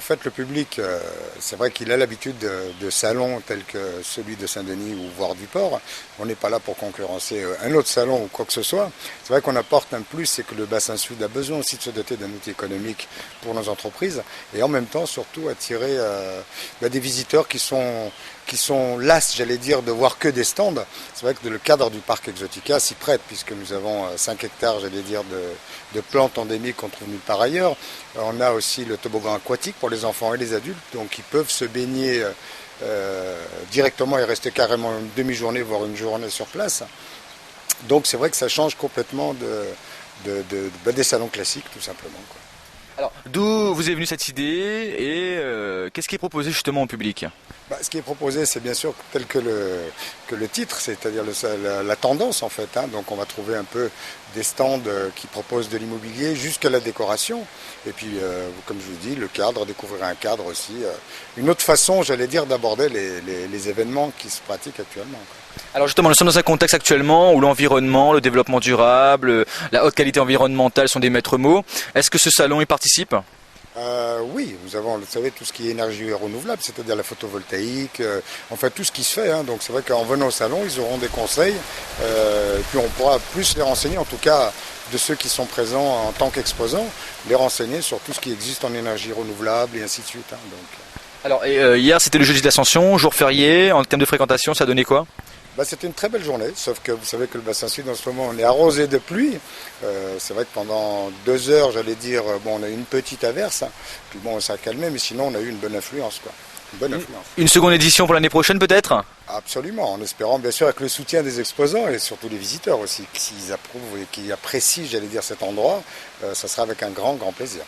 fait, le public, c'est vrai qu'il a l'habitude de salons tels que celui de Saint-Denis ou voire du Port. On n'est pas là pour concurrencer un autre salon ou quoi que ce soit. C'est vrai qu'on apporte un plus, c'est que le bassin sud a besoin aussi de se doter d'un outil économique pour nos entreprises et en même temps, surtout, attirer des visiteurs qui sont las, j'allais dire, de voir que des stands. C'est vrai que le cadre du parc Exotica s'y prête, puisque nous avons 5 hectares, j'allais dire, de plantes endémiques qu'on trouve nulle part ailleurs. On a aussi le toboggan aquatique pour les enfants et les adultes, donc ils peuvent se baigner directement et rester carrément une demi-journée, voire une journée sur place. Donc c'est vrai que ça change complètement des salons classiques, tout simplement, quoi. Alors, d'où vous est venue cette idée et qu'est-ce qui est proposé justement au public? Ce qui est proposé, c'est bien sûr tel que le titre, c'est-à-dire la tendance en fait. Donc on va trouver un peu des stands qui proposent de l'immobilier jusqu'à la décoration. Et puis, comme je vous dis, le cadre, découvrir un cadre aussi. Une autre façon, j'allais dire, d'aborder les événements qui se pratiquent actuellement, quoi. Alors justement, nous sommes dans un contexte actuellement où l'environnement, le développement durable, la haute qualité environnementale sont des maîtres mots. Est-ce que ce salon y participe? Oui, nous avons, vous savez, tout ce qui est énergie renouvelable, c'est-à-dire la photovoltaïque, enfin tout ce qui se fait. Donc c'est vrai qu'en venant au salon, ils auront des conseils, et puis on pourra plus les renseigner, en tout cas de ceux qui sont présents en tant qu'exposants, les renseigner sur tout ce qui existe en énergie renouvelable et ainsi de suite. Alors, hier c'était le jeudi de l'Ascension, jour férié, en termes de fréquentation, ça a donné quoi? C'était une très belle journée, sauf que vous savez que le bassin sud en ce moment on est arrosé de pluie. C'est vrai que pendant 2 heures, j'allais dire, on a eu une petite averse, puis ça a calmé, mais sinon on a eu une bonne influence, quoi. Une bonne influence. Une seconde édition pour l'année prochaine peut-être? Absolument, en espérant bien sûr avec le soutien des exposants et surtout des visiteurs aussi, s'ils approuvent et qui apprécient, j'allais dire, cet endroit, ça sera avec un grand plaisir.